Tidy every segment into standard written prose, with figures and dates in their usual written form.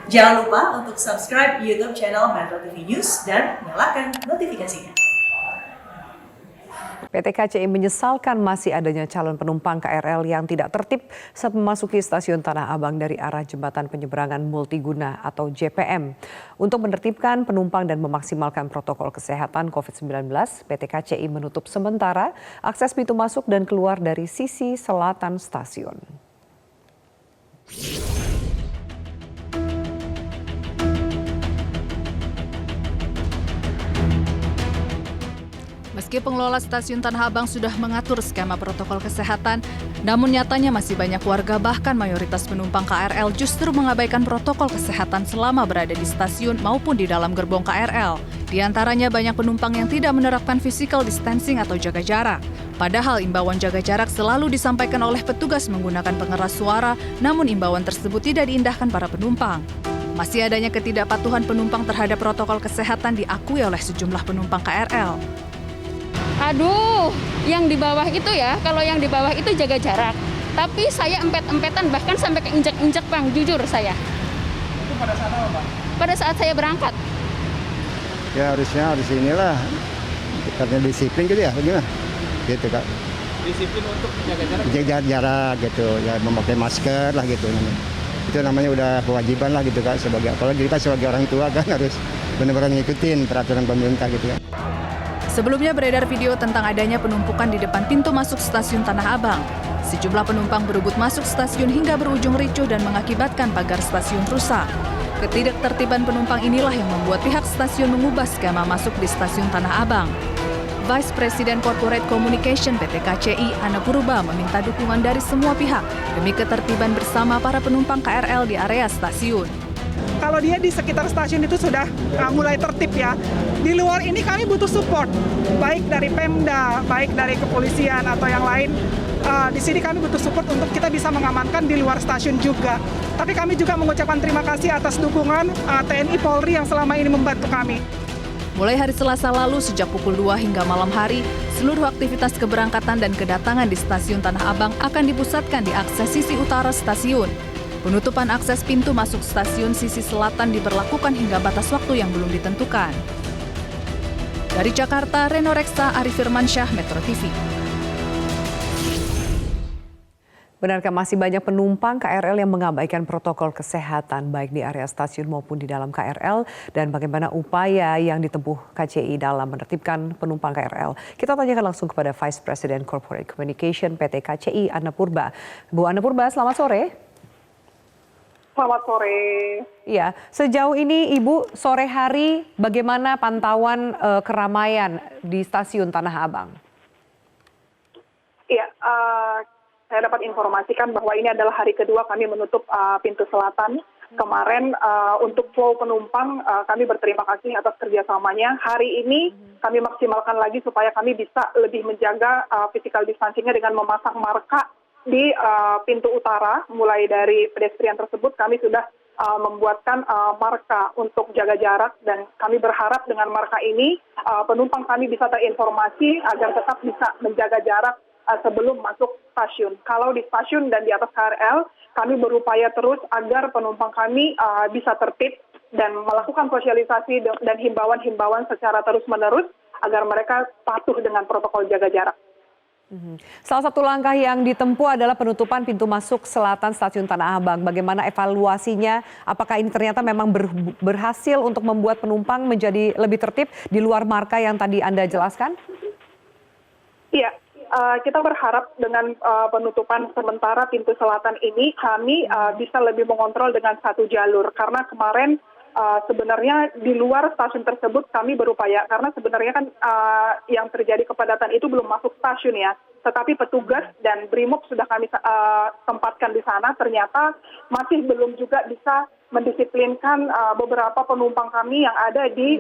Jangan lupa untuk subscribe YouTube channel Metro TV News dan nyalakan notifikasinya. PT KCI menyesalkan masih adanya calon penumpang KRL yang tidak tertib saat memasuki stasiun Tanah Abang dari arah Jembatan Penyeberangan Multiguna atau JPM. Untuk menertibkan penumpang dan memaksimalkan protokol kesehatan COVID-19, PT KCI menutup sementara akses pintu masuk dan keluar dari sisi selatan stasiun. Meski pengelola stasiun Tanah Abang sudah mengatur skema protokol kesehatan, namun nyatanya masih banyak warga bahkan mayoritas penumpang KRL justru mengabaikan protokol kesehatan selama berada di stasiun maupun di dalam gerbong KRL. Di antaranya banyak penumpang yang tidak menerapkan physical distancing atau jaga jarak. Padahal imbauan jaga jarak selalu disampaikan oleh petugas menggunakan pengeras suara, namun imbauan tersebut tidak diindahkan para penumpang. Masih adanya ketidakpatuhan penumpang terhadap protokol kesehatan diakui oleh sejumlah penumpang KRL. Aduh, yang di bawah itu ya, kalau yang di bawah itu jaga jarak. Tapi saya empet-empetan, bahkan sampai keinjak-injak, Bang, jujur saya. Itu pada saat apa, Pak? Pada saat saya berangkat. Ya harusnya harus inilah, karena disiplin gitu ya, bagaimana? Gitu Kak. Disiplin untuk menjaga jarak? Jaga jarak gitu, ya memakai masker lah gitu. Itu namanya udah kewajiban lah gitu Kak, apalagi kita sebagai orang tua kan harus benar-benar ngikutin peraturan pemerintah gitu ya. Sebelumnya beredar video tentang adanya penumpukan di depan pintu masuk stasiun Tanah Abang. Sejumlah penumpang berebut masuk stasiun hingga berujung ricuh dan mengakibatkan pagar stasiun rusak. Ketidaktertiban penumpang inilah yang membuat pihak stasiun mengubah skema masuk di stasiun Tanah Abang. Vice President Corporate Communication PT KCI, Ana Purba, meminta dukungan dari semua pihak demi ketertiban bersama para penumpang KRL di area stasiun. Kalau dia di sekitar stasiun itu sudah mulai tertib ya. Di luar ini kami butuh support, baik dari Pemda, baik dari kepolisian atau yang lain. Di sini kami butuh support untuk kita bisa mengamankan di luar stasiun juga. Tapi kami juga mengucapkan terima kasih atas dukungan TNI Polri yang selama ini membantu kami. Mulai hari Selasa lalu sejak pukul 2 hingga malam hari, seluruh aktivitas keberangkatan dan kedatangan di stasiun Tanah Abang akan dipusatkan di akses sisi utara stasiun. Penutupan akses pintu masuk stasiun sisi selatan diberlakukan hingga batas waktu yang belum ditentukan. Dari Jakarta, Reno Reksa, Arif Firmansyah, Metro TV. Benarkah masih banyak penumpang KRL yang mengabaikan protokol kesehatan baik di area stasiun maupun di dalam KRL, dan bagaimana upaya yang ditempuh KCI dalam menertibkan penumpang KRL? Kita tanyakan langsung kepada Vice President Corporate Communication PT KCI, Ana Purba. Bu Ana Purba, selamat sore. Selamat sore. Iya, sejauh ini Ibu sore hari bagaimana pantauan keramaian di stasiun Tanah Abang? Iya, saya dapat informasikan bahwa ini adalah hari kedua kami menutup pintu selatan. Kemarin untuk flow penumpang kami berterima kasih atas kerjasamanya. Hari ini kami maksimalkan lagi supaya kami bisa lebih menjaga physical distancing-nya dengan memasang marka di pintu utara. Mulai dari pedestrian tersebut kami sudah membuatkan marka untuk jaga jarak, dan kami berharap dengan marka ini penumpang kami bisa terinformasi agar tetap bisa menjaga jarak sebelum masuk stasiun. Kalau di stasiun dan di atas KRL, kami berupaya terus agar penumpang kami bisa tertib dan melakukan sosialisasi dan himbauan-himbauan secara terus-menerus agar mereka patuh dengan protokol jaga jarak. Salah satu langkah yang ditempuh adalah penutupan pintu masuk selatan stasiun Tanah Abang. Bagaimana evaluasinya? Apakah ini ternyata memang berhasil untuk membuat penumpang menjadi lebih tertib di luar marka yang tadi Anda jelaskan? Iya, kita berharap dengan penutupan sementara pintu selatan ini kami bisa lebih mengontrol dengan satu jalur. Karena kemarin sebenarnya di luar stasiun tersebut kami berupaya, karena sebenarnya kan yang terjadi kepadatan itu belum masuk stasiun ya, tetapi petugas dan BRIMOB sudah kami tempatkan di sana, ternyata masih belum juga bisa mendisiplinkan beberapa penumpang kami yang ada di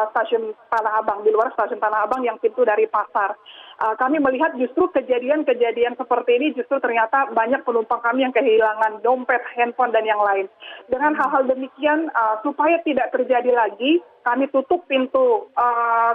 stasiun Tanah Abang, di luar stasiun Tanah Abang yang pintu dari pasar. Kami melihat justru kejadian-kejadian seperti ini justru ternyata banyak penumpang kami yang kehilangan dompet, handphone, dan yang lain. Dengan hal-hal demikian, supaya tidak terjadi lagi, kami tutup pintu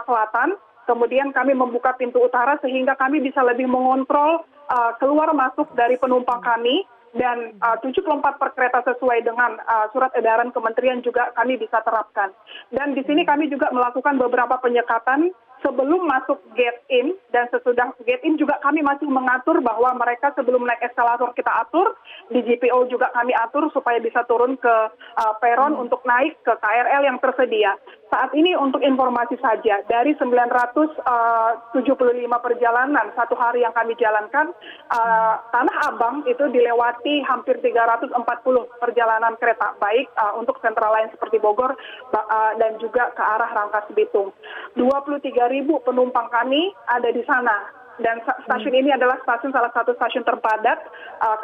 selatan, kemudian kami membuka pintu utara sehingga kami bisa lebih mengontrol keluar masuk dari penumpang kami, dan 74 per kereta sesuai dengan surat edaran kementerian juga kami bisa terapkan. Dan di sini kami juga melakukan beberapa penyekatan sebelum masuk gate in dan sesudah gate in juga kami masih mengatur bahwa mereka sebelum naik eskalator kita atur, di GPO juga kami atur supaya bisa turun ke peron untuk naik ke KRL yang tersedia. Saat ini untuk informasi saja, dari 975 perjalanan satu hari yang kami jalankan, Tanah Abang itu dilewati hampir 340 perjalanan kereta, baik untuk sentral lain seperti Bogor dan juga ke arah Rangkas Bitung. 23.000 penumpang kami ada di sana. Dan stasiun ini adalah salah satu stasiun terpadat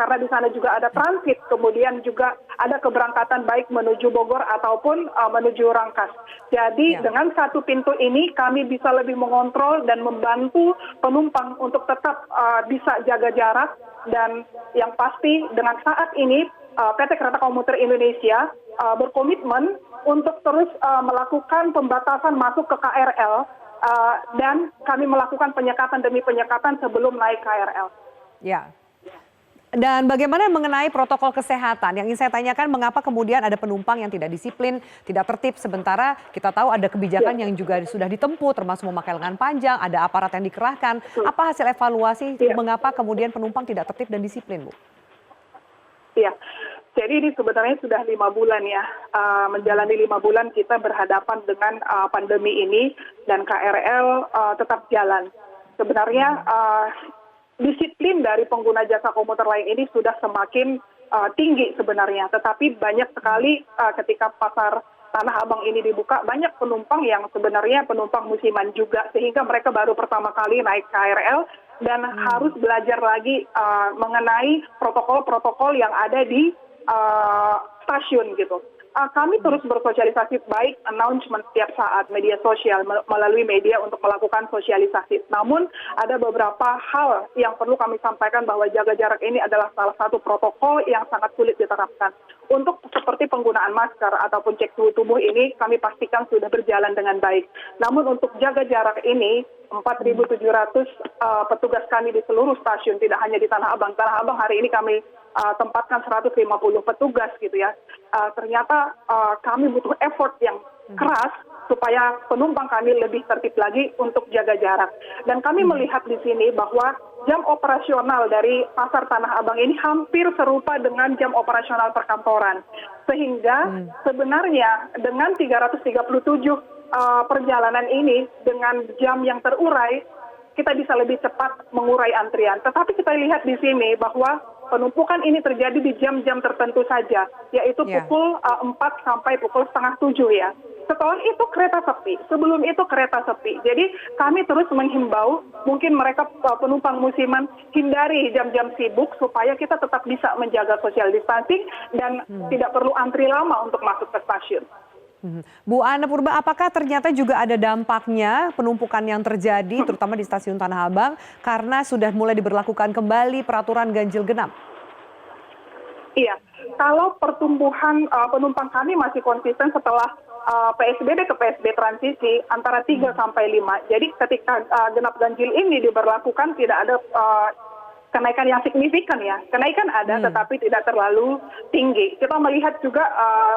karena di sana juga ada transit, kemudian juga ada keberangkatan baik menuju Bogor ataupun menuju Rangkas. Jadi dengan satu pintu ini kami bisa lebih mengontrol dan membantu penumpang untuk tetap bisa jaga jarak, dan yang pasti dengan saat ini PT Kereta Komuter Indonesia berkomitmen untuk terus melakukan pembatasan masuk ke KRL. Dan kami melakukan penyekatan demi penyekatan sebelum naik KRL. Ya. Dan bagaimana mengenai protokol kesehatan? Yang ingin saya tanyakan, mengapa kemudian ada penumpang yang tidak disiplin, tidak tertib, sementara kita tahu ada kebijakan yang juga sudah ditempuh, termasuk memakai lengan panjang, ada aparat yang dikerahkan. Apa hasil evaluasi, mengapa kemudian penumpang tidak tertib dan disiplin, Bu? Iya. Jadi ini sebenarnya sudah 5 bulan ya, menjalani 5 bulan kita berhadapan dengan pandemi ini dan KRL tetap jalan. Sebenarnya disiplin dari pengguna jasa komuter lain ini sudah semakin tinggi sebenarnya, tetapi banyak sekali ketika pasar Tanah Abang ini dibuka, banyak penumpang yang sebenarnya penumpang musiman juga, sehingga mereka baru pertama kali naik KRL dan harus belajar lagi mengenai protokol-protokol yang ada di stasiun gitu. Kami terus bersosialisasi, baik announcement setiap saat, media sosial, melalui media untuk melakukan sosialisasi. Namun ada beberapa hal yang perlu kami sampaikan bahwa jaga jarak ini adalah salah satu protokol yang sangat sulit diterapkan. Untuk seperti penggunaan masker ataupun cek suhu tubuh ini kami pastikan sudah berjalan dengan baik. Namun untuk jaga jarak ini 4.700 petugas kami di seluruh stasiun, tidak hanya di Tanah Abang. Tanah Abang hari ini kami tempatkan 150 petugas gitu ya. Ternyata kami butuh effort yang keras supaya penumpang kami lebih tertib lagi untuk jaga jarak. Dan kami melihat di sini bahwa jam operasional dari pasar Tanah Abang ini hampir serupa dengan jam operasional perkantoran. Sehingga sebenarnya dengan 337 perjalanan ini dengan jam yang terurai, kita bisa lebih cepat mengurai antrian. Tetapi kita lihat di sini bahwa penumpukan ini terjadi di jam-jam tertentu saja, yaitu pukul 4 sampai pukul setengah 7 ya. Setelah itu kereta sepi, sebelum itu kereta sepi. Jadi kami terus menghimbau, mungkin mereka penumpang musiman hindari jam-jam sibuk supaya kita tetap bisa menjaga social distancing dan tidak perlu antri lama untuk masuk ke stasiun. Bu Ana Purba, apakah ternyata juga ada dampaknya penumpukan yang terjadi terutama di stasiun Tanah Abang karena sudah mulai diberlakukan kembali peraturan ganjil genap? Iya, kalau pertumbuhan penumpang kami masih konsisten setelah PSBB ke PSBB transisi antara 3 sampai 5. Jadi ketika genap ganjil ini diberlakukan tidak ada kenaikan yang signifikan ya. Kenaikan ada tetapi tidak terlalu tinggi. Kita melihat juga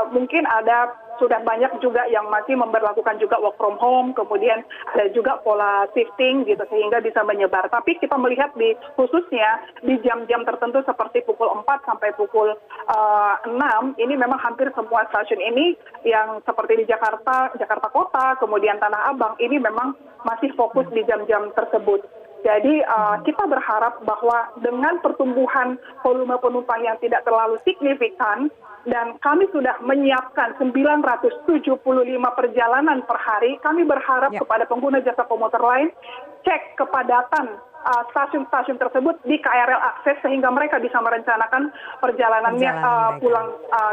mungkin ada sudah banyak juga yang masih memberlakukan juga work from home, kemudian ada juga pola shifting gitu sehingga bisa menyebar. Tapi kita melihat di khususnya di jam-jam tertentu seperti pukul 4 sampai pukul 6 ini memang hampir semua stasiun ini yang seperti di Jakarta Kota, kemudian Tanah Abang ini memang masih fokus di jam-jam tersebut. Jadi kita berharap bahwa dengan pertumbuhan volume penumpang yang tidak terlalu signifikan dan kami sudah menyiapkan 975 perjalanan per hari, kami berharap kepada pengguna jasa komuter lain cek kepadatan stasiun-stasiun tersebut di KRL akses sehingga mereka bisa merencanakan perjalanannya pulang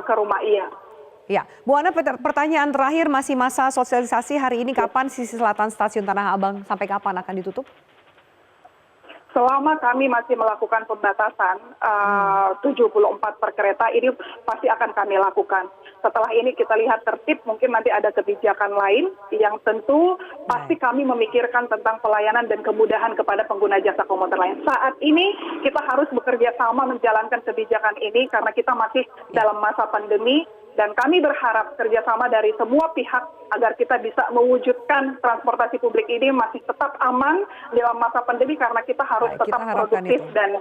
ke rumah. Ya, Bu Ana, pertanyaan terakhir, masih masa sosialisasi hari ini, kapan sisi selatan stasiun Tanah Abang sampai kapan akan ditutup? selama kami masih melakukan pembatasan 74 per kereta, ini pasti akan kami lakukan. Setelah ini kita lihat tertib, mungkin nanti ada kebijakan lain yang tentu pasti kami memikirkan tentang pelayanan dan kemudahan kepada pengguna jasa komuter lain. Saat ini kita harus bekerja sama menjalankan kebijakan ini karena kita masih dalam masa pandemi. Dan kami berharap kerjasama dari semua pihak agar kita bisa mewujudkan transportasi publik ini masih tetap aman dalam masa pandemi karena kita harus tetap produktif dan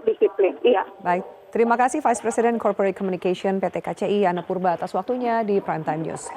disiplin. Iya. Baik, terima kasih Vice President Corporate Communication PT KCI Yana Purba atas waktunya di Prime Time News.